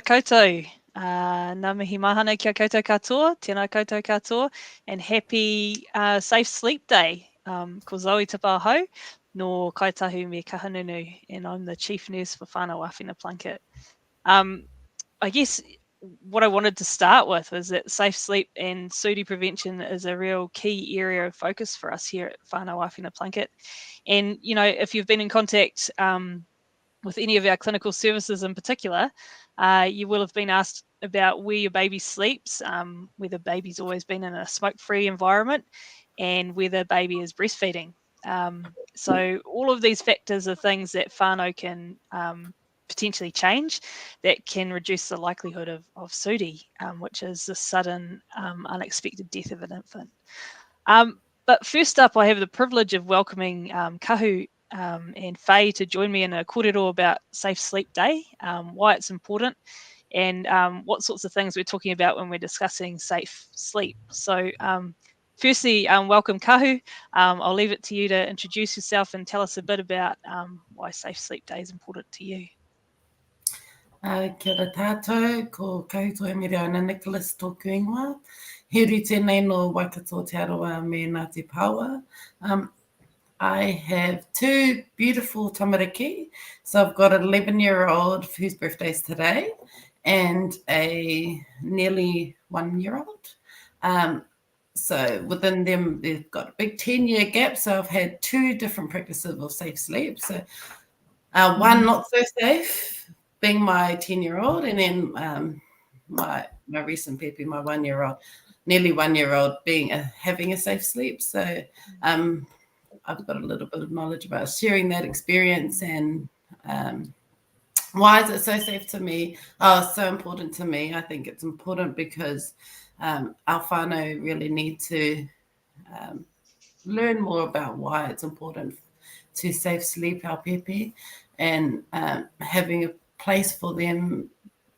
Koutou, ngā mihi mahana kia koutou katoa, tēnā koutou katoa, and happy Safe Sleep Day. Ko Zoë Tipa hau, no kaitahu me kahanunu, and I'm the Chief Nurse for kaiāwhina Plunkett. I guess what I wanted to start with was that safe sleep and SUDI prevention is a real key area of focus for us here at kaiāwhina Plunkett. And, you know, if you've been in contact with any of our clinical services in particular, you will have been asked about where your baby sleeps, whether baby's always been in a smoke-free environment, and whether baby is breastfeeding. So all of these factors are things that whānau can potentially change that can reduce the likelihood of SUDI, which is the sudden unexpected death of an infant. But first up, I have the privilege of welcoming Kahu and Fay to join me in a kōrero about Safe Sleep Day, why it's important, and what sorts of things we're talking about when we're discussing safe sleep. So firstly, welcome Kahu. I'll leave it to you to introduce yourself and tell us a bit about why Safe Sleep Day is important to you. Kia ora tātou, ko Kahutoia Nicholas tōku ingoa. He uri tēnei no Waikato Te Aroa me Ngā Te Paua. I have two beautiful tamariki. So I've got an 11-year-old whose birthday is today and a nearly 1-year-old. So within them, they've got a big 10-year gap. So I've had two different practices of safe sleep. So one not so safe, being my 10-year-old, and then my recent pēpi, my 1-year-old, nearly 1-year-old, being having a safe sleep. So I've got a little bit of knowledge about sharing that experience and why is it so safe to me? Oh, it's so important to me. I think it's important because our whānau really need to learn more about why it's important to safe sleep our pēpi, and having a place for them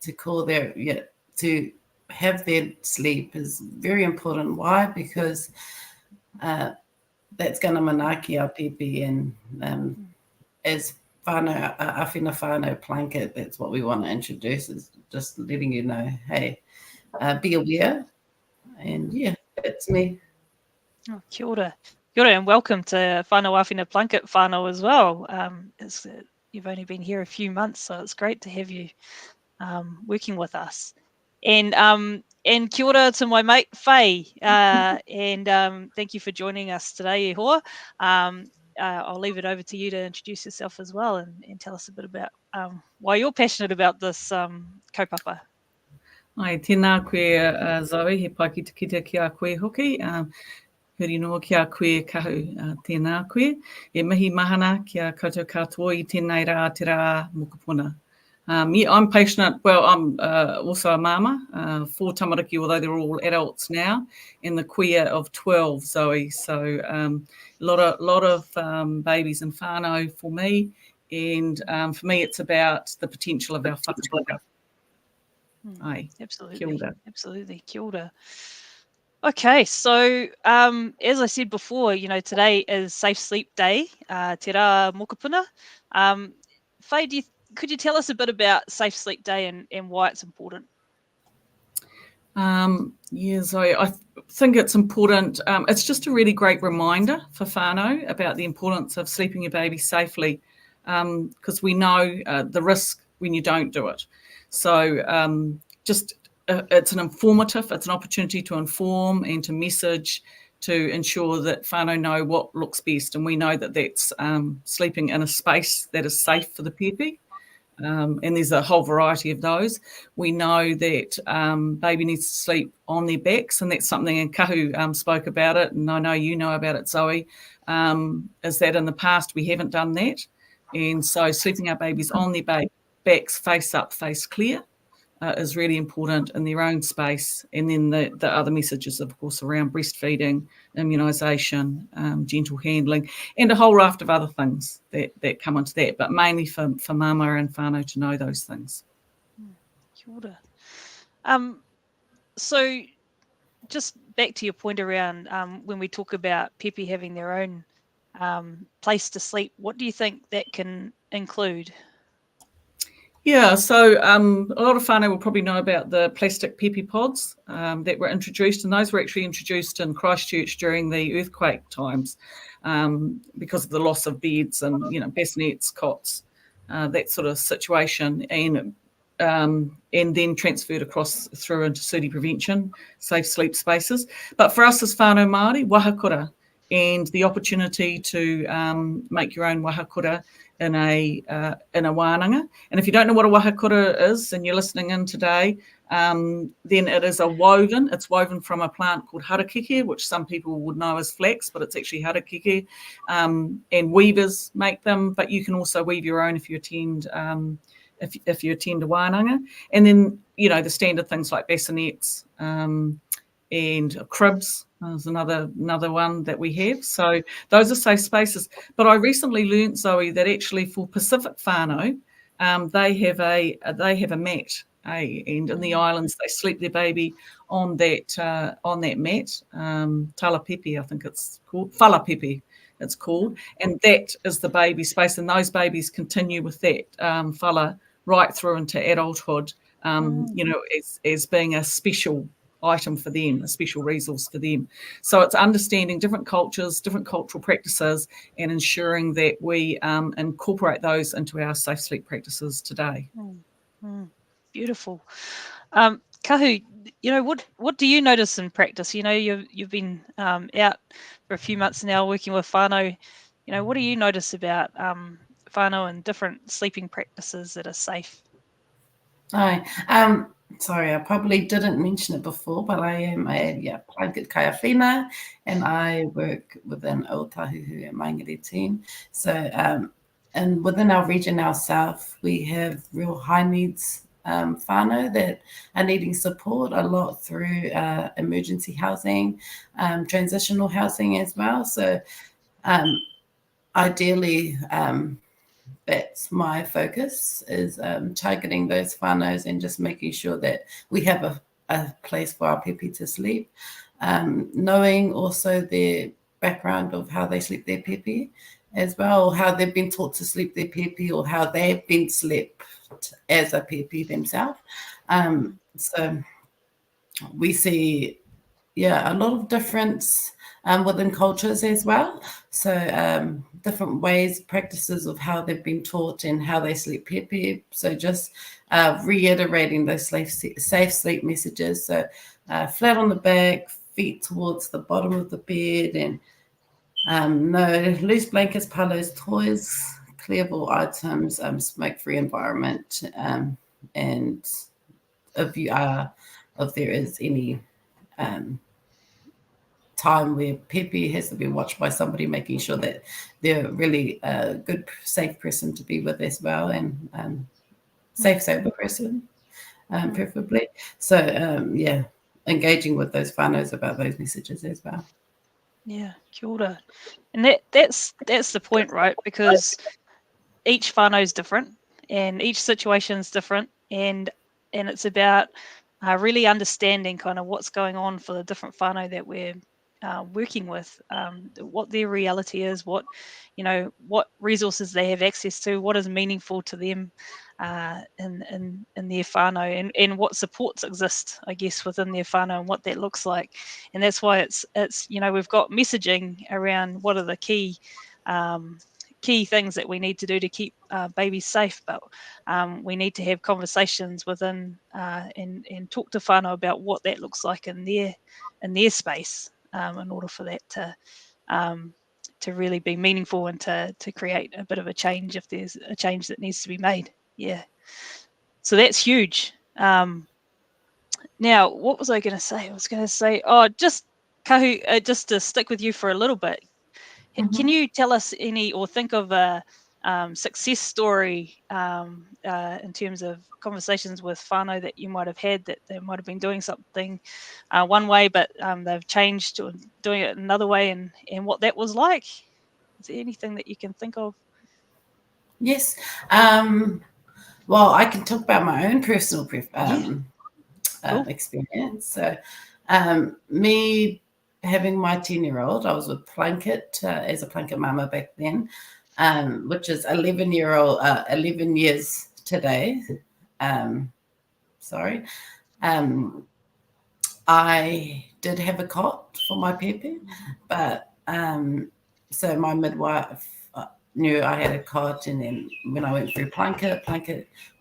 to call to have their sleep is very important. Why? Because that's going to manaki our pēpi, and as whānau, āwhina whānau Plunkett, that's what we want to introduce, is just letting you know, hey, be aware. And yeah, that's me. Oh, kia ora. Kia ora, and welcome to kaiāwhina Plunkett whānau as well. You've only been here a few months, so it's great to have you working with us. And kia ora to my mate Fay, and thank you for joining us today, e hoa. I'll leave it over to you to introduce yourself as well and tell us a bit about why you're passionate about this kaupapa. Ai, tēnā koe Zoe, he pai ki te kita ki a koe hoki. Huri noa ki a koe Kahu, tēnā koe. E mihi mahana ki a koutou katoa I tēnei rā Te Rā Mokopuna. I'm passionate, well, I'm also a mama, 4 tamariki, although they're all adults now, and the queer of 12, Zoe. So a lot of babies and whānau for me, and for me it's about the potential of our whānau. Aye. Absolutely. Kia ora. Absolutely. Kia ora. Okay, so as I said before, you know, today is Safe Sleep Day, Te Rā Mokopuna. Fay, could you tell us a bit about Safe Sleep Day and why it's important? Yeah, Zoe, I think it's important. It's just a really great reminder for whānau about the importance of sleeping your baby safely, because we know the risk when you don't do it. So it's an opportunity to inform and to message, to ensure that whānau know what looks best. And we know that that's sleeping in a space that is safe for the pēpi. And there's a whole variety of those. We know that baby needs to sleep on their backs, and that's something, and Kahu spoke about it, and I know you know about it, Zoe, is that in the past we haven't done that. And so sleeping our babies on their backs, face up, face clear, is really important in their own space. And then the other messages, of course, around breastfeeding, immunisation, gentle handling, and a whole raft of other things that come into that, but mainly for mama and whānau to know those things. Kia ora. So just back to your point around when we talk about pēpi having their own place to sleep, what do you think that can include? Yeah, so a lot of whānau will probably know about the plastic pēpi pods that were introduced, and those were actually introduced in Christchurch during the earthquake times because of the loss of beds and, bassinets, cots, that sort of situation, and then transferred across through into SUDI prevention, safe sleep spaces. But for us as whānau Māori, wahakura, and the opportunity to make your own wahakura in a wānanga. And if you don't know what a wahakura is and you're listening in today, then it is it's woven from a plant called harakeke, which some people would know as flax, but it's actually harakeke. And weavers make them, but you can also weave your own if you attend if you attend a wānanga. And then, the standard things like bassinets and cribs is another one that we have. So those are safe spaces. But I recently learnt, Zoe, that actually for Pacific whānau, they have a mat, and in the islands they sleep their baby on that mat, tala pēpi, I think it's called, whala pēpi, it's called, and that is the baby space, and those babies continue with that whala right through into adulthood, as being a special item for them, a special resource for them. So it's understanding different cultures, different cultural practices, and ensuring that we incorporate those into our safe sleep practices today. Beautiful. Kahu, what do you notice in practice? You've been out for a few months now working with whānau. What do you notice about whānau and different sleeping practices that are safe? Hi. Sorry, I probably didn't mention it before, but I am a blanket kaiāwhina, and I work within Aotahuhu and Maingere team. So, and within our region, our south, we have real high needs whānau that are needing support a lot through emergency housing, transitional housing as well. So, ideally, that's my focus, is targeting those whānaus and just making sure that we have a place for our pēpi to sleep, knowing also their background of how they sleep their pēpi as well, how they've been taught to sleep their pēpi, or how they've been slept as a pēpi themselves. So we see, a lot of difference within cultures as well. So different ways, practices of how they've been taught and how they sleep pēpi. So just reiterating those safe sleep messages. So flat on the back, feet towards the bottom of the bed, and no loose blankets, pillows, toys, clearable items, smoke-free environment, and if there is any time where pēpi has to be watched by somebody, making sure that they're really a good, safe person to be with as well, and safe, sober person, preferably. So, engaging with those whānaus about those messages as well. Yeah, kia ora. And that's the point, right? Because each whānau is different, and each situation is different, and it's about really understanding kind of what's going on for the different whānau that we're working with, what their reality is, what resources they have access to, what is meaningful to them in their whānau, and what supports exist, I guess, within their whānau, and what that looks like. And that's why it's we've got messaging around what are the key things that we need to do to keep babies safe, but we need to have conversations within and talk to whānau about what that looks like in their space, in order for that to really be meaningful and to create a bit of a change if there's a change that needs to be made. Yeah, so that's huge. Now, what was I going to say? I was going to say, just Kahu, just to stick with you for a little bit. Can you tell us or think of a success story in terms of conversations with whānau that you might have had, that they might have been doing something one way, but they've changed to doing it another way, and what that was like? Is there anything that you can think of? Yes. Well, I can talk about my own personal experience. So me having my 10-year-old, I was with Plunkett as a Plunkett mama back then, which is 11 years today, I did have a cot for my pēpi, but so my midwife knew I had a cot, and then when I went through Plunkett,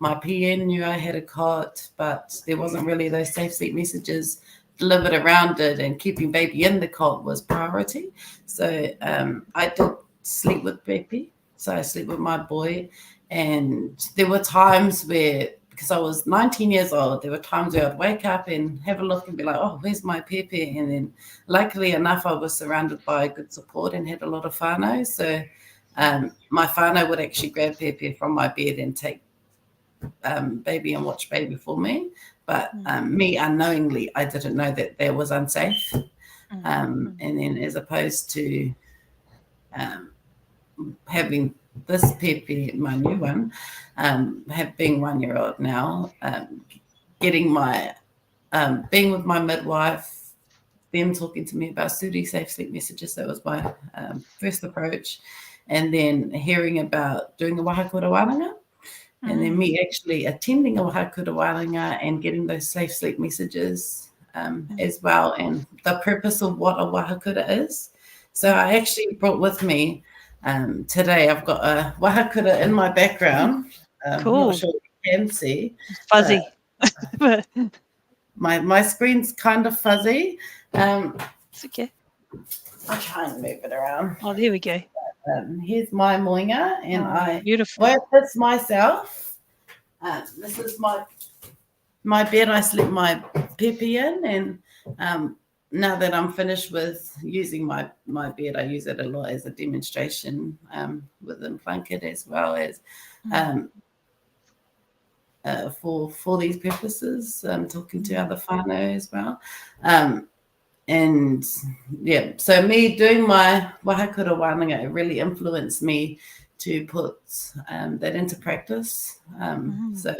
my PN knew I had a cot, but there wasn't really those safe sleep messages delivered around it, and keeping baby in the cot was priority. So I did sleep with pēpi, so I sleep with my boy, and there were times where, because I was 19 years old, there were times where I'd wake up and have a look and be like, oh, where's my pēpi? And then luckily enough, I was surrounded by good support and had a lot of whānau. So my whānau would actually grab pēpi from my bed and take baby and watch baby for me. But me unknowingly, I didn't know that was unsafe. And then as opposed to having this pēpi, my new one, being 1 year old now, getting my, being with my midwife, them talking to me about SUDI safe sleep messages, that was my first approach. And then hearing about doing the wahakura wānanga, and then me actually attending a wahakura wānanga and getting those safe sleep messages as well, and the purpose of what a wahakura is. So I actually brought with me, today I've got a wahakura in my background. Cool. I'm not sure you can see. Fuzzy. My screen's kind of fuzzy. It's okay. I'll try and move it around. Oh, there we go. Here's my moinga, and I beautiful. wear this myself. This is my bed. I sleep my pēpi in, and now that I'm finished with using my bed, I use it a lot as a demonstration within Plunkett, as well as for these purposes, talking to other whānau as well. And yeah, so me doing my wahakura wānanga, it really influenced me to put that into practice. So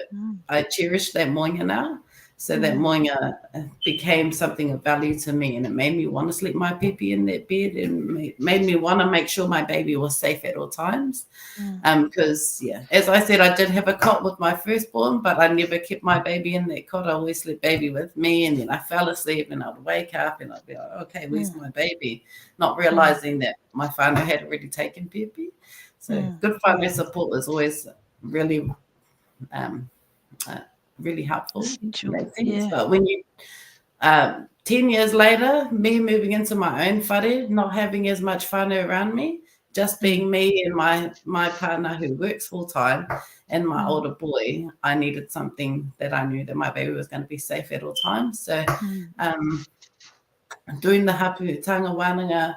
I cherish that moinga now. So that moinga became something of value to me, and it made me want to sleep my pēpi in that bed, and made me want to make sure my baby was safe at all times. Because, as I said, I did have a cot with my firstborn, but I never kept my baby in that cot. I always slept baby with me, and then I fell asleep and I'd wake up and I'd be like, okay, where's my baby? Not realizing that my whānau had already taken pēpi. So good whānau support was always really really helpful. But when you 10 years later, me moving into my own whare, not having as much whānau around me, just being me and my partner who works full time and my older boy, I needed something that I knew that my baby was going to be safe at all times. So doing the haputanga wānanga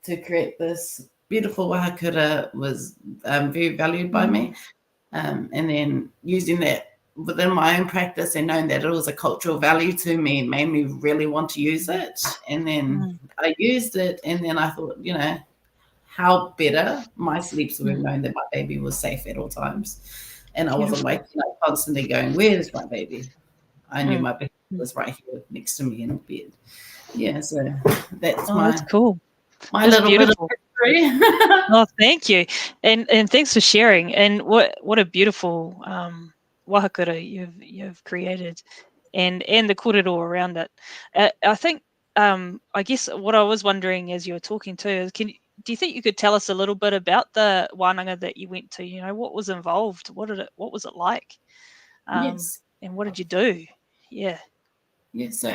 to create this beautiful wahakura was very valued by me. And then using that within my own practice and knowing that it was a cultural value to me made me really want to use it. And then I used it, and then I thought, how better my sleeps were knowing that my baby was safe at all times. And I wasn't waking up constantly going, where's my baby? I knew my baby was right here next to me in bed. Yeah, so that's that's cool. My that's little beautiful. Bit of history. Oh, thank you. And thanks for sharing. And what a beautiful wahakura you've created, and the kōrero around it. I think I guess what I was wondering as you were talking too is, do you think you could tell us a little bit about the wānanga that you went to? What was involved? What was it like? Yes. And what did you do? Yeah. Yes. So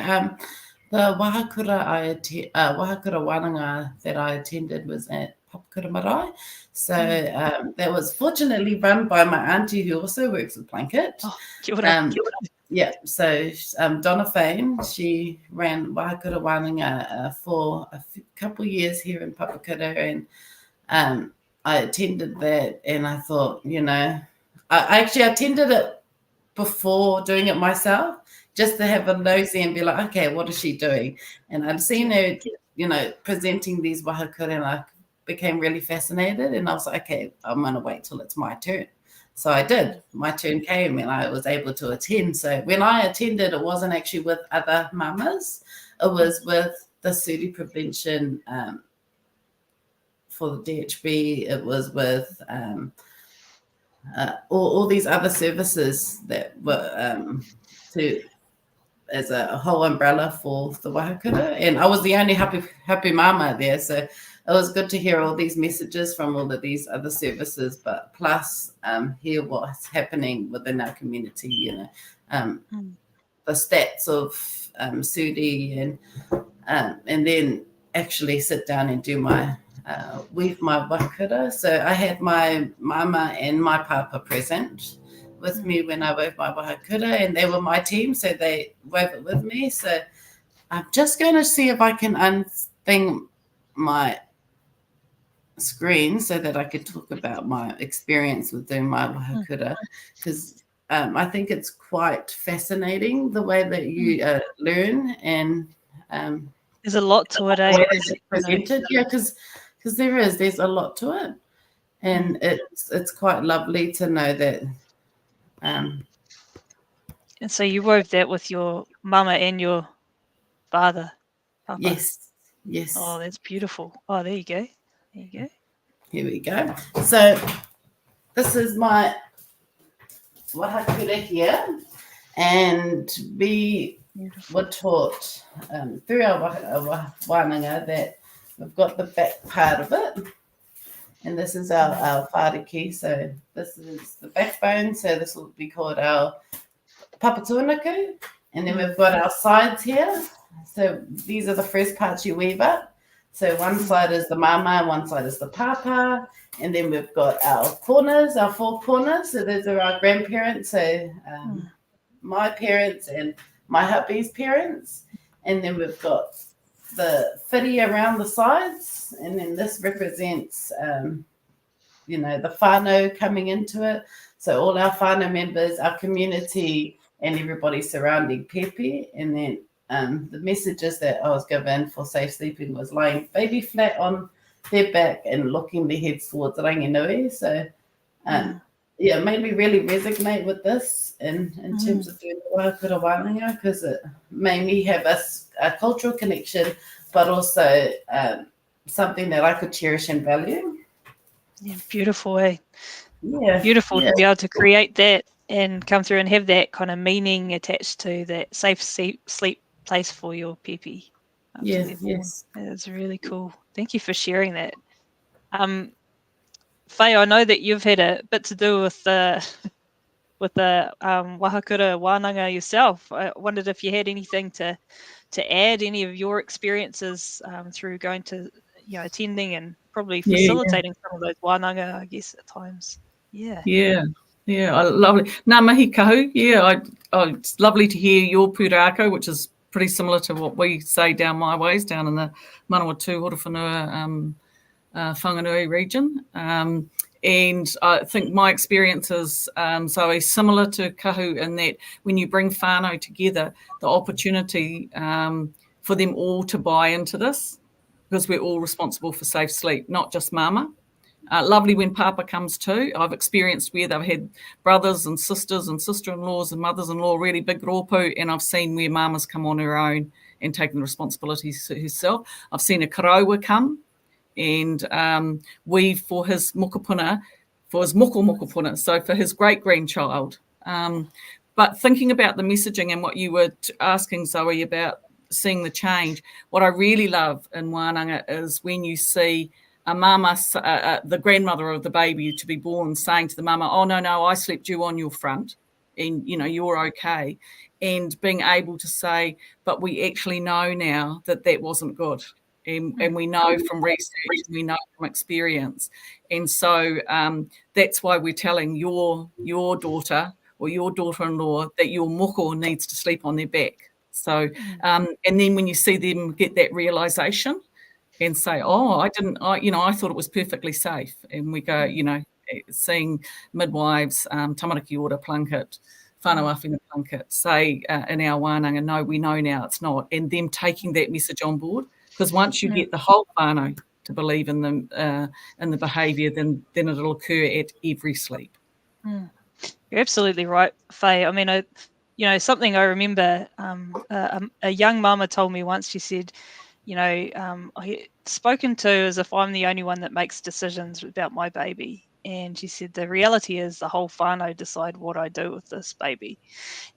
the wahakura wānanga that I attended was at Papakura Marae. So that was fortunately run by my auntie, who also works with Plunkett. Oh, kia ora. Yeah, so Donna Fain, she ran wahakura wānanga for a couple of years here in Papakura, and I attended that, and I thought, I actually attended it before doing it myself, just to have a nosy and be like, okay, what is she doing? And I'd seen her, presenting these wahakura, and I became really fascinated, and I was like, okay, I'm going to wait till it's my turn. So I did. My turn came, and I was able to attend. So when I attended, it wasn't actually with other mamas. It was with the SUDI prevention for the DHB. It was with all these other services that were as a whole umbrella for the wahakura, and I was the only happy mama there, so it was good to hear all these messages from all of these other services, but plus hear what's happening within our community, you know, the stats of SUDI, and then actually sit down and do my with my wahakura. So I had my mama and my papa present with me when I wove my wahakura, and they were my team, so they wove it with me. So I'm just going to see if I can unthing my screen so that I could talk about my experience with doing my wahakura, because I think it's quite fascinating the way that you learn, and there's a lot to it, eh? Presented, yeah, because there's a lot to it, and it's quite lovely to know that. And so you wove that with your mama and your father, papa. Yes. Oh, that's beautiful. Oh, there you go. Here we go. So this is my wahakura here, and we were taught through our wānanga that we've got the back part of it, and this is our whāriki. So this is the backbone, so this will be called our papatūnaku, and then we've got our sides here. So these are the first parts you weave up. So one side is the mama, one side is the papa, and then we've got our corners, our four corners. So those are our grandparents, so my parents and my hubby's parents, and then we've got the whiri around the sides, and then this represents, you know, the whānau coming into it. So all our whānau members, our community, and everybody surrounding pēpi. And then the messages that I was given for safe sleeping was lying baby flat on their back and looking their heads towards Ranginui. So it made me really resonate with this in terms of doing the wahakura wānanga, because it made me have a cultural connection, but also something that I could cherish and value. Yeah, beautiful, eh? Yeah. Beautiful to be able to create that and come through and have that kind of meaning attached to that safe sleep place for your pēpi. Yes. It's really cool. Thank you for sharing that. Fay, I know that you've had a bit to do with the wahakura wānanga yourself. I wondered if you had anything to add, any of your experiences through going to, you know, attending and probably facilitating some of those wānanga, I guess, at times. Yeah, lovely. Nā mihi kahu. It's lovely to hear your pūrākau, which is pretty similar to what we say down my ways, down in the Manawatu Horowhenua Whanganui region. And I think my experience is, Zoe, similar to Kahu in that when you bring whānau together, the opportunity for them all to buy into this, because we're all responsible for safe sleep, not just mama. Lovely when papa comes too. I've experienced where they've had brothers and sisters and sister-in-laws and mothers-in-law, really big rōpū, and I've seen where mama's come on her own and taken the responsibilities herself. I've seen a karaua come and weave for his mokopuna, for his mokopuna, so for his great-grandchild. But thinking about the messaging and what you were asking, Zoe, about seeing the change, what I really love in wānanga is when you see a mama, the grandmother of the baby to be born, saying to the mama, oh, no, I slept you on your front and, you know, you're okay. And being able to say, but we actually know now that wasn't good. And we know from research, we know from experience. And so that's why we're telling your daughter or your daughter-in-law that your moko needs to sleep on their back. So, and then when you see them get that realisation, and say, I thought it was perfectly safe. And we go, you know, seeing midwives, tamariki order plunket, whānau āwhina plunket, say in our wānanga, no, we know now it's not. And them taking that message on board, because once you get the whole whānau to believe in the behaviour, then it'll occur at every sleep. You're absolutely right, Fay. I mean, something I remember a young mama told me once. She said, you know, I get spoken to as if I'm the only one that makes decisions about my baby. And she said, the reality is the whole whānau decide what I do with this baby.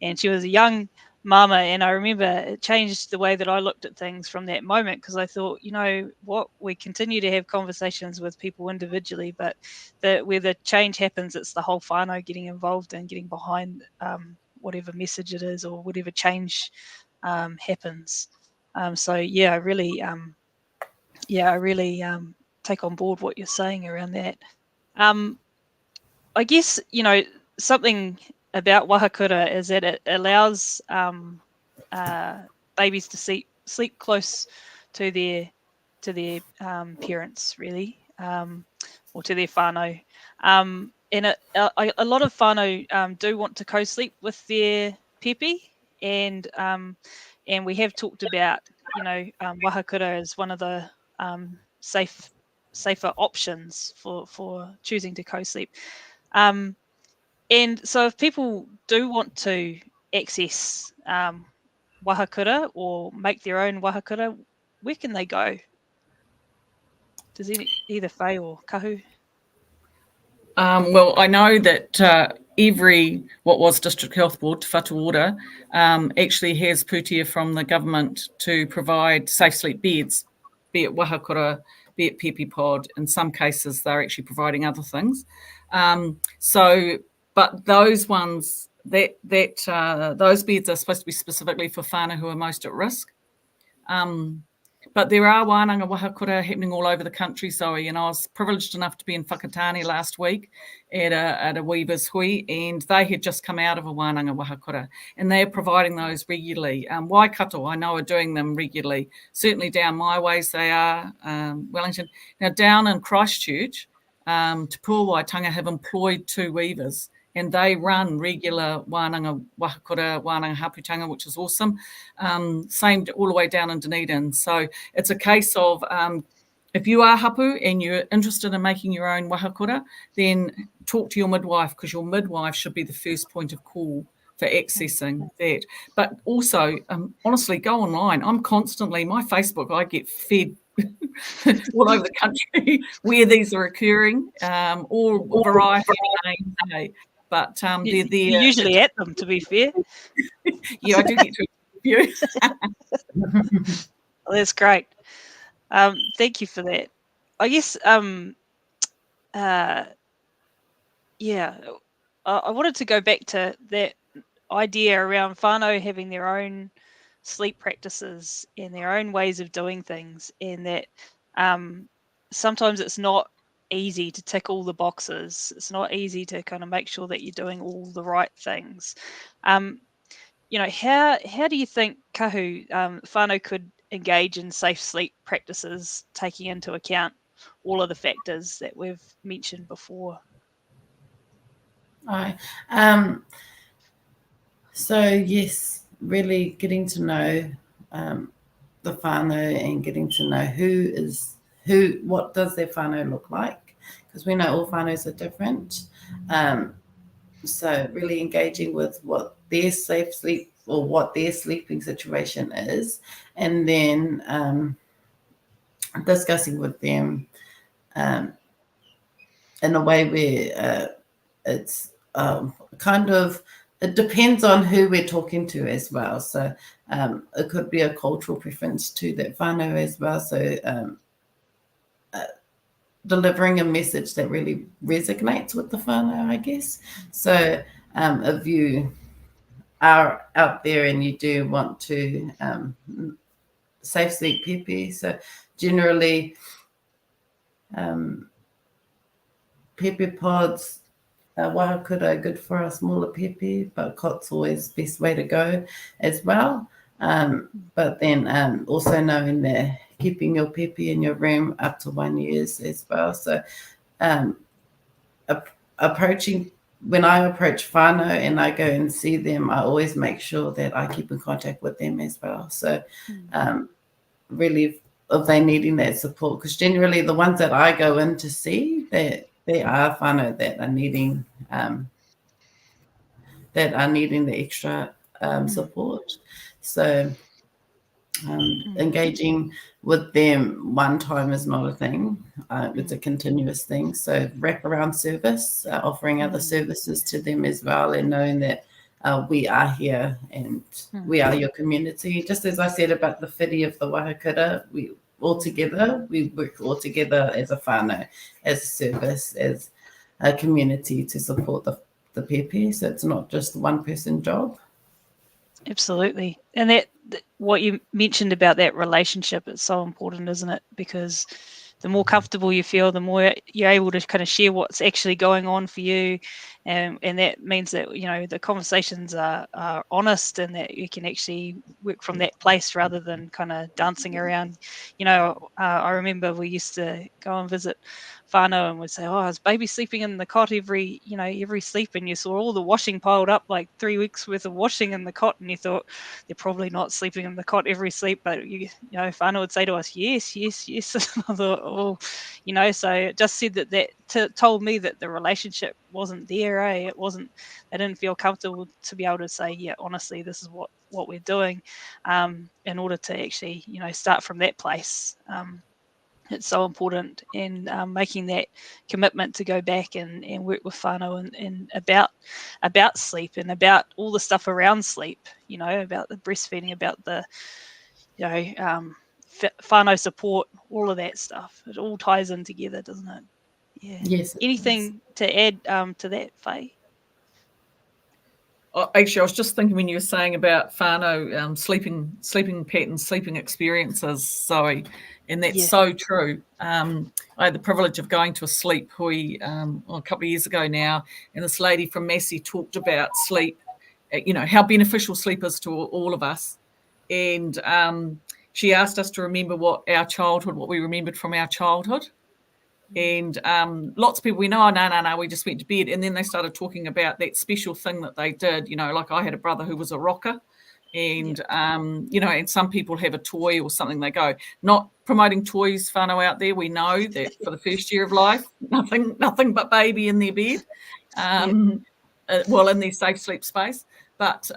And she was a young mama, and I remember it changed the way that I looked at things from that moment, because I thought, you know what, we continue to have conversations with people individually, but where the change happens, it's the whole whānau getting involved and getting behind whatever message it is or whatever change happens. So yeah, I really take on board what you're saying around that. I guess, you know, something about wahakura is that it allows babies to sleep close to their parents, really, or to their whānau. And a lot of whānau do want to co-sleep with their pēpi, and we have talked about, you know, wahakura as one of the safer options for choosing to co-sleep. And so if people do want to access wahakura or make their own wahakura, where can they go? Does either Fay or Kahu? Well, I know that every what was District Health Board, Te Whatu Ora, actually has pūtea from the government to provide safe sleep beds, be it wahakura, be it pēpi pod. In some cases, they're actually providing other things. But those ones, those beds are supposed to be specifically for whānau who are most at risk. But there are wānanga wahakura happening all over the country, Zoe, and I was privileged enough to be in Whakatane last week at a weaver's hui, and they had just come out of a wānanga wahakura, and they're providing those regularly. Waikato, I know, are doing them regularly. Certainly down my ways they are, Wellington. Now down in Christchurch, Te Pūawaitanga have employed 2 weavers, and they run regular wānanga wahakura, wānanga haputanga, which is awesome. Same all the way down in Dunedin. So it's a case of if you are hapu and you're interested in making your own wahakura, then talk to your midwife, because your midwife should be the first point of call for accessing that. But also, honestly, go online. I'm constantly, my Facebook, I get fed all over the country where these are occurring, all variety of names. Hey. But you're usually at them, to be fair. Yeah, I do get to review. Well, that's great. Thank you for that. I guess, I wanted to go back to that idea around whānau having their own sleep practices and their own ways of doing things, and that sometimes it's not easy to tick all the boxes. It's not easy to kind of make sure that you're doing all the right things. You know, how do you think, Kahu, whānau could engage in safe sleep practices, taking into account all of the factors that we've mentioned before? So yes, really getting to know the whānau and getting to know what does their whānau look like, because we know all whānaus are different. So really engaging with what their safe sleep or what their sleeping situation is, and then discussing with them in a way where it's kind of, it depends on who we're talking to as well. So it could be a cultural preference to that whānau as well. So delivering a message that really resonates with the whānau, I guess. So if you are out there and you do want to safe sleep pēpi, so generally pēpi pods, wahakura are good for a smaller pēpi, but cot's always the best way to go as well. But then also knowing that keeping your pēpi in your room up to 1 year as well. So when I approach whānau and I go and see them, I always make sure that I keep in contact with them as well. So really, if they're needing that support, because generally the ones that I go in to see, they are whānau that are needing the extra support. So Engaging with them one time is not a thing. It's a continuous thing. So wraparound service, offering other services to them as well, and knowing that we are here and we are your community. Just as I said about the whiri of the Wahakura, we work all together as a whānau, as a service, as a community to support the pēpi. So it's not just a one-person job. Absolutely. And that what you mentioned about that relationship is so important, isn't it? Because the more comfortable you feel, the more you're able to kind of share what's actually going on for you. And that means that, the conversations are honest, and that you can actually work from that place rather than kind of dancing around. I remember we used to go and visit whānau and would say, oh, is baby sleeping in the cot every sleep? And you saw all the washing piled up, like 3 weeks worth of washing in the cot, and you thought they're probably not sleeping in the cot every sleep, but whānau would say to us, yes. And I thought, so it just said that told me that the relationship wasn't there. It wasn't. I didn't feel comfortable to be able to say, yeah, honestly, this is what we're doing, in order to actually start from that place. It's so important, and making that commitment to go back and work with whānau and about sleep, and about all the stuff around sleep, about the breastfeeding, about the whānau support, all of that stuff. It all ties in together, doesn't it? Yeah. Yes. Anything to add to that, Fay? Actually, I was just thinking when you were saying about whānau, sleeping patterns, sleeping experiences, Zoe, and that's so true. I had the privilege of going to a sleep hui a couple of years ago now, and this lady from Massey talked about sleep, how beneficial sleep is to all of us. And she asked us to remember what we remembered from our childhood. And lots of people, we know, no, we just went to bed. And then they started talking about that special thing that they did. Like I had a brother who was a rocker, and, and some people have a toy or something they go. Not promoting toys, whānau out there. We know that for the first year of life, nothing but baby in their bed, in their safe sleep space. But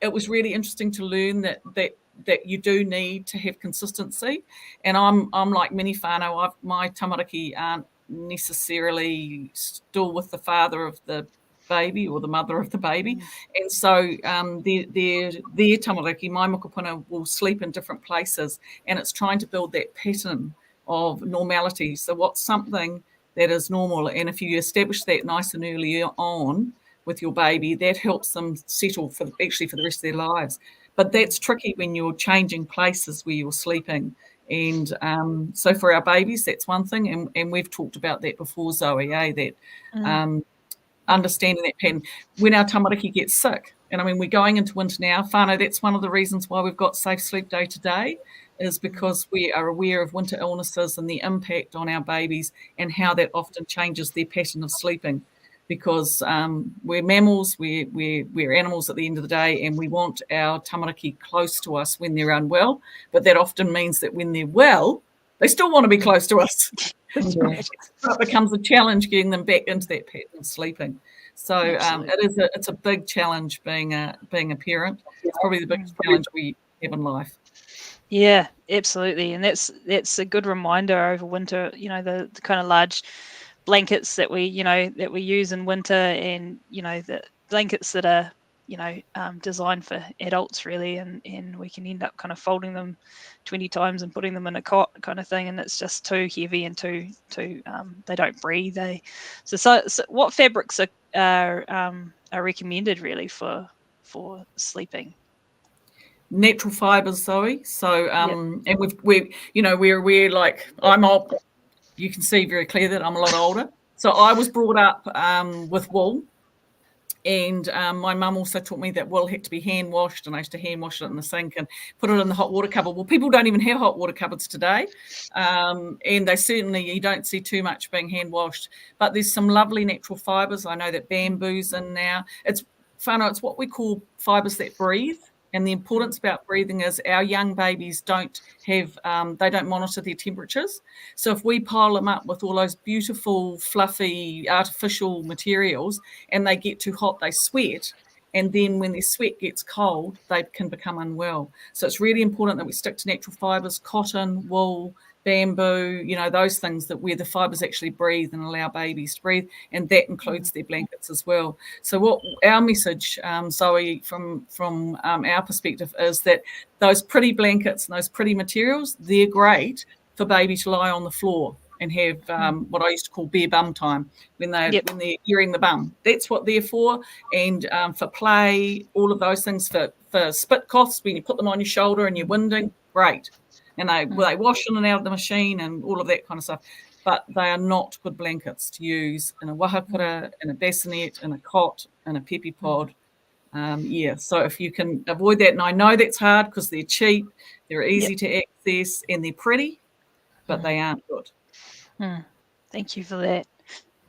it was really interesting to learn that you do need to have consistency. And I'm like many whānau, my tamariki aren't necessarily still with the father of the baby or the mother of the baby. And so their tamariki, my mokopuna, will sleep in different places, and it's trying to build that pattern of normality. So what's something that is normal, and if you establish that nice and early on with your baby, that helps them settle for the rest of their lives. But that's tricky when you're changing places where you're sleeping. And so for our babies, that's one thing. And we've talked about that before, Zoe, that understanding that pattern. When our tamariki gets sick, and I mean, we're going into winter now, whānau, that's one of the reasons why we've got Safe Sleep Day today, is because we are aware of winter illnesses and the impact on our babies and how that often changes their pattern of sleeping. Because we're mammals, we're animals at the end of the day, and we want our tamariki close to us when they're unwell. But that often means that when they're well, they still want to be close to us. It becomes a challenge getting them back into that pattern of sleeping. So it's a big challenge being a parent. It's probably the biggest challenge we have in life. Yeah, absolutely, and that's a good reminder over winter. The kind of large blankets that we use in winter, and the blankets that are designed for adults really, and we can end up kind of folding them 20 times and putting them in a cot kind of thing, and it's just too heavy and too they don't breathe. So what fabrics are recommended really for sleeping? Natural fibres, Zoe. So and we're aware, like I'm old. You can see very clear that I'm a lot older. So I was brought up with wool, and my mum also taught me that wool had to be hand washed, and I used to hand wash it in the sink and put it in the hot water cupboard. Well, people don't even have hot water cupboards today, and you don't see too much being hand washed. But there's some lovely natural fibres. I know that bamboo's in now. It's what we call fibres that breathe. And the importance about breathing is our young babies don't monitor their temperatures. So if we pile them up with all those beautiful, fluffy, artificial materials and they get too hot, they sweat, And then when their sweat gets cold, they can become unwell. So it's really important that we stick to natural fibres, cotton, wool, bamboo, those things that where the fibres actually breathe and allow babies to breathe, and that includes their blankets as well. So what our message, Zoe, from our perspective is that those pretty blankets and those pretty materials, they're great for baby to lie on the floor and have what I used to call bare bum time when they're earing the bum. That's what they're for, and for play, all of those things, for spit coughs when you put them on your shoulder and you're winding, great. And they wash in and out of the machine and all of that kind of stuff. But they are not good blankets to use in a wahakura, in a bassinet, in a cot, in a pēpi pod. So if you can avoid that, and I know that's hard because they're cheap, they're easy to access, and they're pretty, but they aren't good. Thank you for that.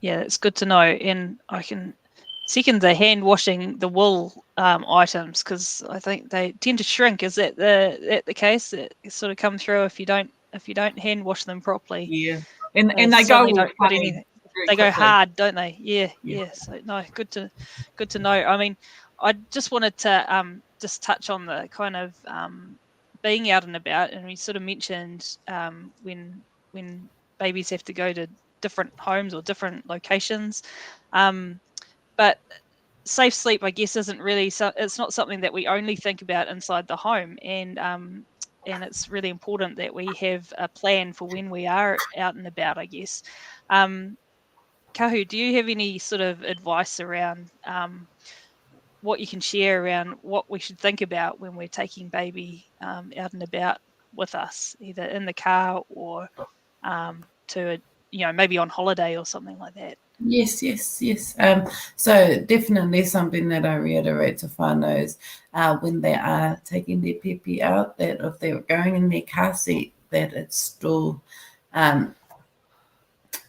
Yeah, it's good to know. And I can second the hand washing the wool items, because I think they tend to shrink. Is that the case? It sort of come through if you don't hand wash them properly. Yeah, and they go they go hard, don't they? Yeah. So no, good to know. I mean, I just wanted to just touch on the kind of being out and about, and we sort of mentioned when babies have to go to different homes or different locations, but safe sleep, I guess, isn't really it's not something that we only think about inside the home, and it's really important that we have a plan for when we are out and about, I guess. Kahu, do you have any sort of advice around what you can share around what we should think about when we're taking baby out and about with us, either in the car or to maybe on holiday or something like that? Yes. So definitely something that I reiterate to whānaus when they are taking their pēpi out, that if they're going in their car seat, that it's still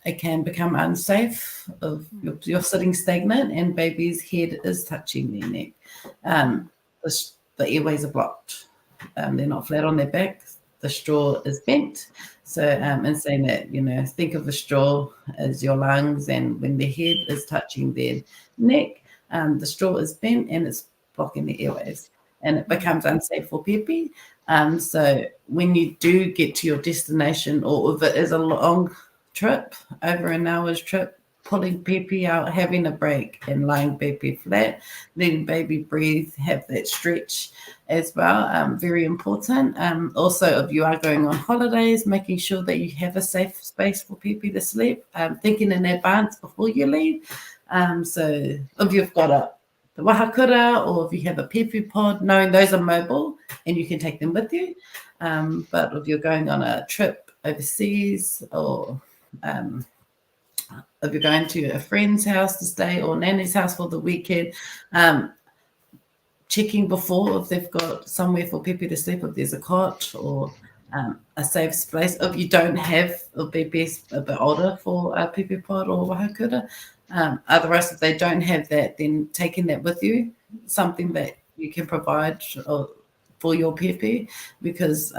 it can become unsafe if you're sitting stagnant and baby's head is touching their neck. The airways are blocked. They're not flat on their back. The straw is bent. So in saying that, think of the straw as your lungs, and when the head is touching their neck, the straw is bent and it's blocking the airways, and it becomes unsafe for pēpi. So when you do get to your destination, or if it is a long trip, over an hour's trip, pulling pēpi out, having a break and lying baby flat, letting baby breathe, have that stretch as well, very important. Also, if you are going on holidays, making sure that you have a safe space for pēpi to sleep, thinking in advance before you leave. So if you've got the wahakura, or if you have a pēpi pod, knowing those are mobile and you can take them with you. But if you're going on a trip overseas, or if you're going to a friend's house to stay or nanny's house for the weekend, checking before if they've got somewhere for pēpi to sleep, if there's a cot or a safe space. If you don't have, it'll be best a bit older for a pēpi pod or wahakura. Otherwise, if they don't have that, then taking that with you, something that you can provide for your pēpi, because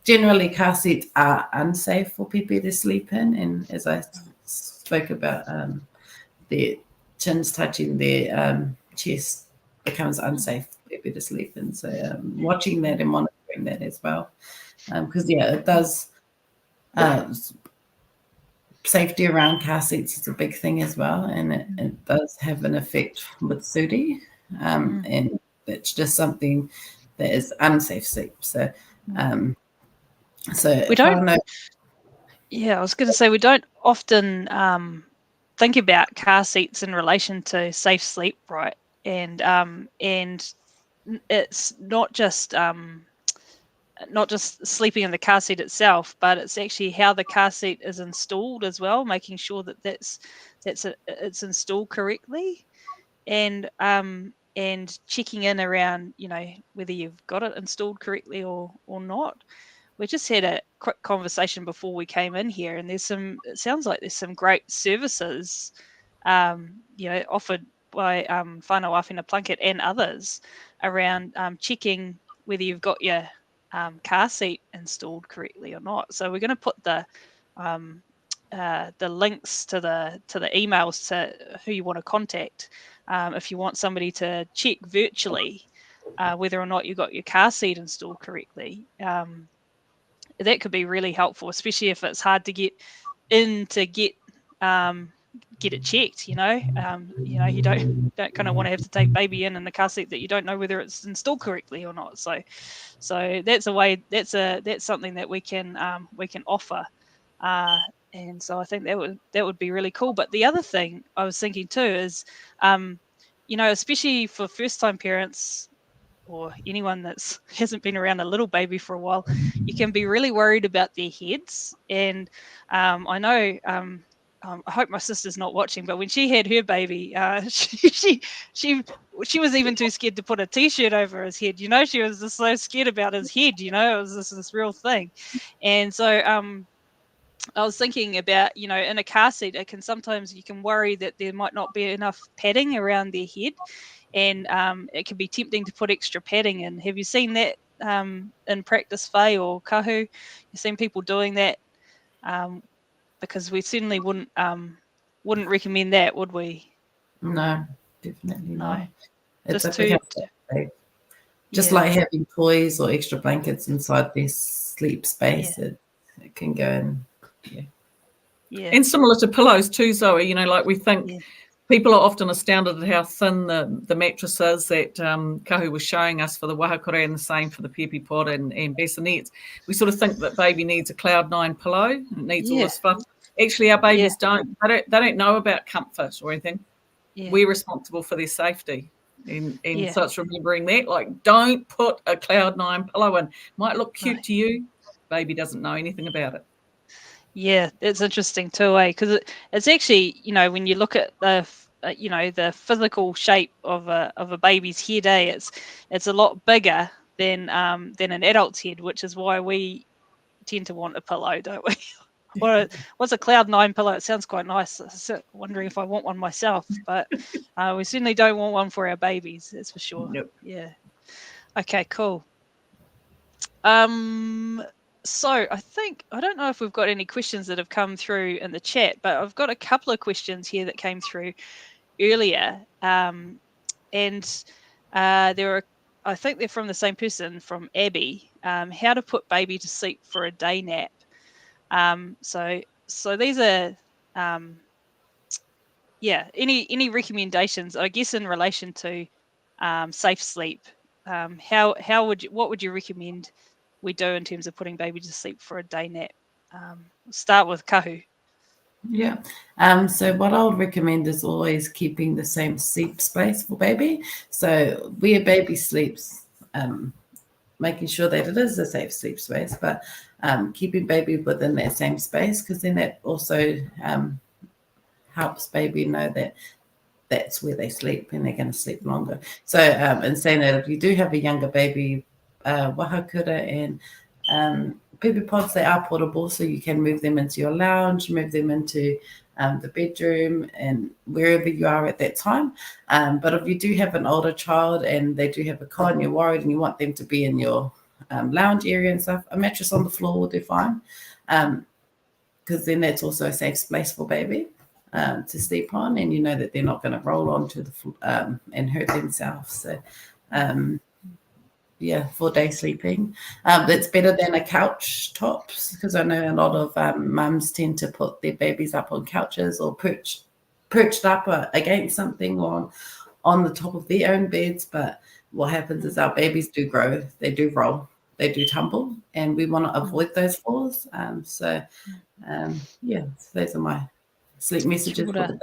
generally car seats are unsafe for pēpi to sleep in, and as I spoke about, their chins touching their chest becomes unsafe for pēpi to sleep in. So watching that and monitoring that as well, because it does. Safety around car seats is a big thing as well, and it does have an effect with SUDI, and it's just something that is unsafe sleep. So, we don't. I was going to say we don't often think about car seats in relation to safe sleep, right? And it's not just sleeping in the car seat itself, but it's actually how the car seat is installed as well, making sure that it's installed correctly, and checking in around whether you've got it installed correctly or not. We just had a quick conversation before we came in here, and it sounds like there's some great services offered by whānau Āwhina Plunkett and others around checking whether you've got your car seat installed correctly or not. So we're going to put the the links to the emails to who you want to contact if you want somebody to check virtually whether or not you got your car seat installed correctly. That could be really helpful, especially if it's hard to get in to get it checked. You don't kind of want to have to take baby in the car seat that you don't know whether it's installed correctly or not. So that's a way. That's something that we can offer. And so I think that would be really cool. But the other thing I was thinking too is, especially for first-time parents or anyone that hasn't been around a little baby for a while, you can be really worried about their heads. And I know, I hope my sister's not watching, but when she had her baby, she was even too scared to put a t-shirt over his head. She was just so scared about his head. It was this real thing. And so I was thinking about, in a car seat, you can worry that there might not be enough padding around their head, and it can be tempting to put extra padding in. Have you seen that in practice, Fay or Kahu? You've seen people doing that? Because we certainly wouldn't recommend that, would we? No, definitely not. No. It's Just like having toys or extra blankets inside this sleep space. Yeah. It can go in. Yeah. And similar to pillows too, Zoe, like we think people are often astounded at how thin the mattress is that Kahu was showing us for the wahakore, and the same for the pēpi pod and bassinets. We sort of think that baby needs a Cloud9 pillow, it needs all this fluff. Actually, our babies don't. They don't know about comfort or anything. Yeah. We're responsible for their safety. And so it's remembering that, like, don't put a Cloud9 pillow in. Might look cute to you. Baby doesn't know anything about it. Yeah, it's interesting too, because it's actually, when you look at the physical shape of a baby's head, it's a lot bigger than an adult's head, which is why we tend to want a pillow, don't we? What's a Cloud9 pillow? It sounds quite nice. I'm wondering if I want one myself, but we certainly don't want one for our babies, that's for sure. Nope. Yeah. Okay, cool. So I don't know if we've got any questions that have come through in the chat, but I've got a couple of questions here that came through earlier. And there are, I think they're from the same person, from Abby. How to put baby to sleep for a day nap. So these are, any recommendations, I guess, in relation to safe sleep. What would you recommend we do in terms of putting baby to sleep for a day nap? Start with Kahu. Yeah. So what I would recommend is always keeping the same sleep space for baby. So where baby sleeps, making sure that it is a safe sleep space, but keeping baby within that same space, because then that also helps baby know that that's where they sleep and they're going to sleep longer. So in saying that, if you do have a younger baby, wahakura and pēpi pods, they are portable, so you can move them into your lounge, move them into the bedroom and wherever you are at that time. But if you do have an older child and they do have a cot and you're worried and you want them to be in your lounge area and stuff, a mattress on the floor will do fine, because then that's also a safe space for baby to sleep on, and you know that they're not going to roll onto the floor and hurt themselves. So for day sleeping. That's better than a couch tops, because I know a lot of mums tend to put their babies up on couches or perched up against something or on the top of their own beds. But what happens is our babies do grow, they do roll, they do tumble, and we want to avoid those falls. So those are my sleep messages for the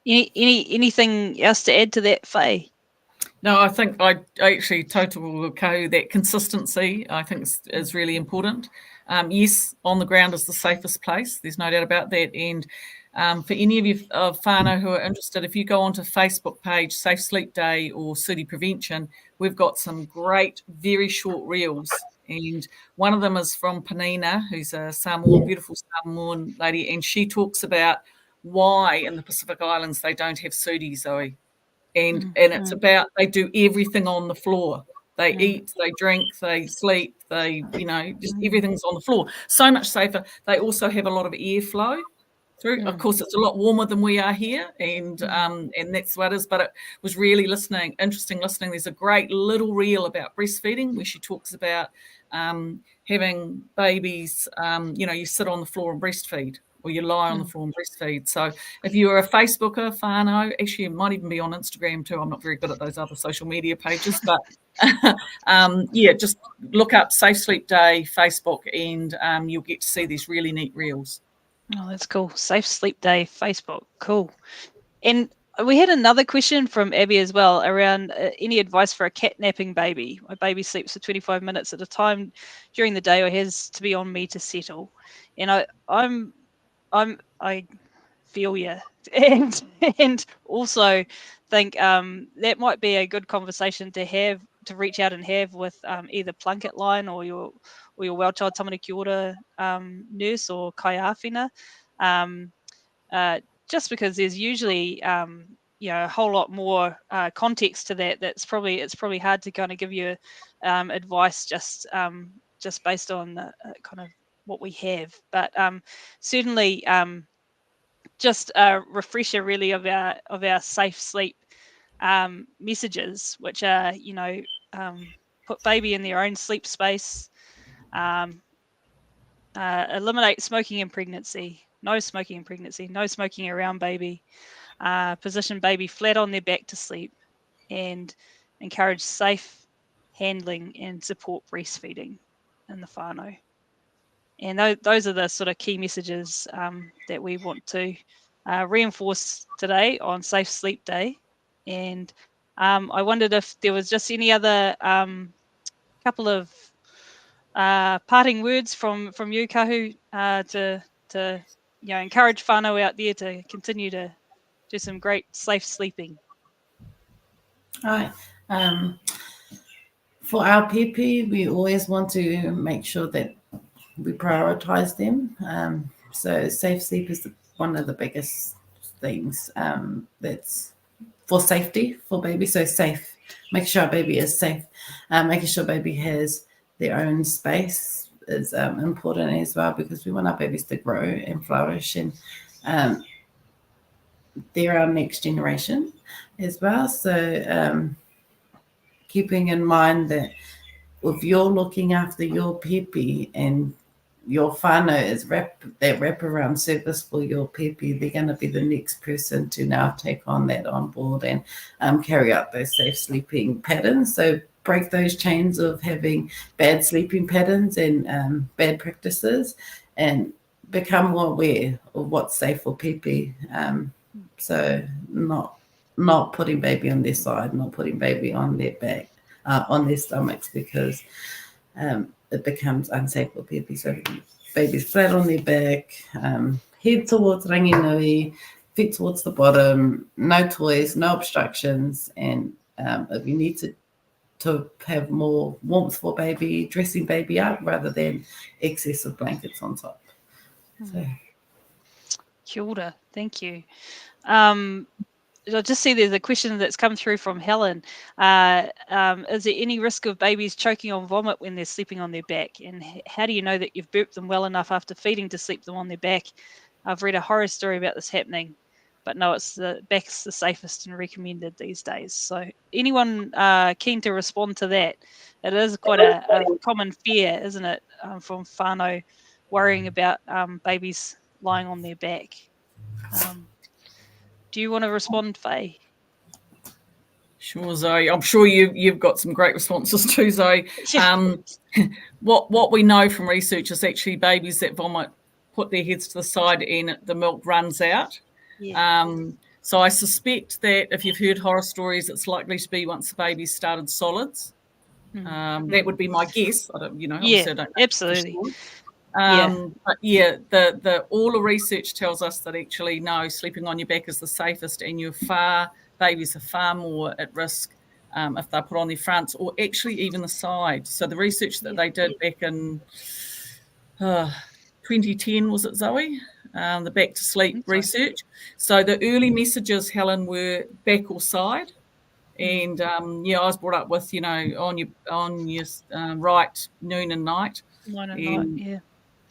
day. Anything else to add to that, Fay? No, I think I actually totally echo that consistency. I think is really important. Yes, on the ground is the safest place. There's no doubt about that. And for any of you of whānau who are interested, if you go onto Facebook page, Safe Sleep Day or SUDI Prevention, we've got some great, very short reels. And one of them is from Panina, who's a Samoan, beautiful Samoan lady, and she talks about why in the Pacific Islands they don't have SUDI, Zoe. And it's about, they do everything on the floor. They eat, they drink, they sleep, they, just everything's on the floor. So much safer. They also have a lot of airflow through. Of course, it's a lot warmer than we are here, and that's what it is. But it was really interesting listening. There's a great little reel about breastfeeding where she talks about having babies, you sit on the floor and breastfeed, or you lie on the floor and breastfeed. So if you're a Facebooker, whānau, actually it might even be on Instagram too. I'm not very good at those other social media pages, but just look up Safe Sleep Day Facebook, and you'll get to see these really neat reels. Oh, that's cool. Safe Sleep Day Facebook. Cool. And we had another question from Abby as well around any advice for a catnapping baby. My baby sleeps for 25 minutes at a time during the day, or has to be on me to settle. And I feel you, and also think that might be a good conversation to have, to reach out and have with either Plunkett Line or your Well Child Tamana Ki Ora nurse or kaiāwhina. Just because there's usually a whole lot more context to that. It's probably hard to kind of give you advice just based on kind of what we have. But certainly just a refresher really of our safe sleep messages, which are put baby in their own sleep space, eliminate smoking in pregnancy. No smoking in pregnancy, no smoking around baby, position baby flat on their back to sleep, and encourage safe handling and support breastfeeding in the whānau. And those are the sort of key messages that we want to reinforce today on Safe Sleep Day. And I wondered if there was just any other couple of parting words from you, Kahu, to encourage whānau out there to continue to do some great safe sleeping. Right. For our pēpi, we always want to make sure that we prioritise them. So safe sleep is one of the biggest things that's for safety for baby. So safe, make sure our baby is safe. Making sure baby has their own space is important as well, because we want our babies to grow and flourish, and they're our next generation as well. So keeping in mind that if you're looking after your pēpi and your whānau is that wraparound service for your pēpi, they're going to be the next person to now take on that on board and carry out those safe sleeping patterns. So break those chains of having bad sleeping patterns and bad practices, and become more aware of what's safe for pēpi. So not putting baby on their side, not putting baby on their back, on their stomachs, because it becomes unsafe for pēpi. So baby's flat on their back, head towards ranginui, feet towards the bottom, no toys, no obstructions, and if you need to have more warmth for baby, dressing baby up rather than excessive blankets on top. So. Kia ora, thank you. I just see there's a question that's come through from Helen. Is there any risk of babies choking on vomit when they're sleeping on their back? And how do you know that you've burped them well enough after feeding to sleep them on their back? I've read a horror story about this happening, but no, it's the back's the safest and recommended these days. So anyone keen to respond to that? It is quite a common fear, isn't it, from whānau worrying about babies lying on their back. Do you want to respond, Fay? Sure, Zoe. I'm sure you've got some great responses too, Zoe. What we know from research is actually babies that vomit put their heads to the side and the milk runs out. Yeah. So I suspect that if you've heard horror stories, it's likely to be once the baby's started solids. That would be my guess. I don't, yeah, I don't know, absolutely. Sure. But yeah, the all the research tells us that actually no, sleeping on your back is the safest, and babies are far more at risk if they're put on their fronts or actually even the side. So the research that they did back in 2010, was it, Zoe? The back to sleep research. So the early messages, Helen, were back or side, And I was brought up with, on your right noon and night. Mine and night, yeah.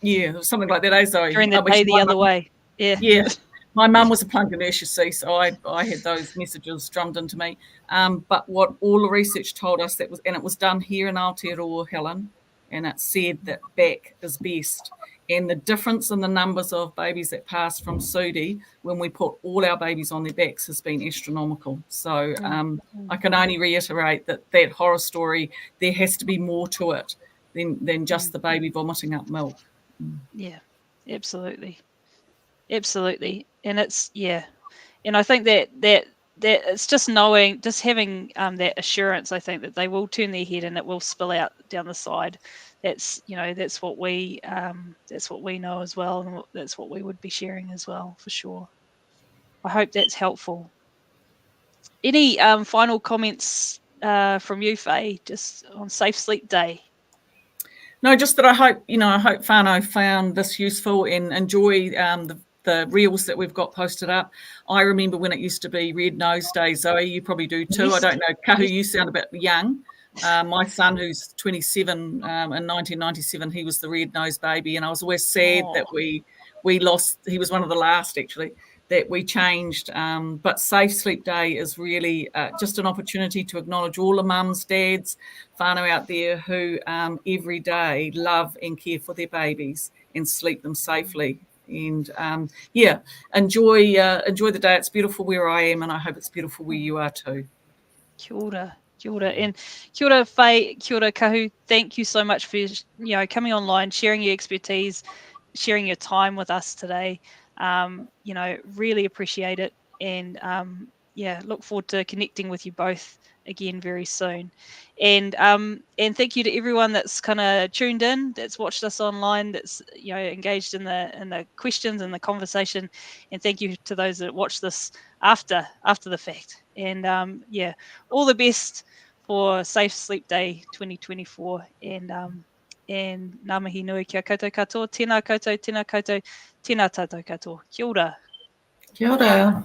Yeah, something like that, eh, Zoe? During the day the other way. Yeah. Yeah. My mum was a plunker nurse, you see, so I had those messages drummed into me. But what all the research told us, and it was done here in Aotearoa, Helen, and it said that back is best. And the difference in the numbers of babies that pass from SUDI when we put all our babies on their backs has been astronomical. So I can only reiterate that horror story, there has to be more to it than just the baby vomiting up milk. Yeah, absolutely. Absolutely. And it's, and I think that it's just having that assurance, I think, that they will turn their head and it will spill out down the side. That's what we know as well, and that's what we would be sharing as well, for sure. I hope that's helpful. Any final comments from you, Fay, just on Safe Sleep Day? No, just that I hope whānau found this useful and enjoy the reels that we've got posted up. I remember when it used to be Red Nose Day, Zoe, you probably do too. Yes. I don't know, Kahu, you sound a bit young. My son, who's 27, in 1997, he was the red nose baby, and I was always sad that we lost. He was one of the last, actually, that we changed. But Safe Sleep Day is really just an opportunity to acknowledge all the mums, dads, whānau out there who every day love and care for their babies and sleep them safely. And enjoy the day. It's beautiful where I am, and I hope it's beautiful where you are too. Kia ora. Kia ora. And kia ora, Fay, kia ora, Kahu. Thank you so much for coming online, sharing your expertise, sharing your time with us today. Really appreciate it, and look forward to connecting with you both again very soon. And thank you to everyone that's kind of tuned in, that's watched us online, that's engaged in the questions and the conversation. And thank you to those that watch this after the fact. And all the best for Safe Sleep Day 2024. And ngā mihi nui kia koutou katoa, tēnā koutou, tēnā koutou, tēnā tātou katoa. Kia ora. Kia ora.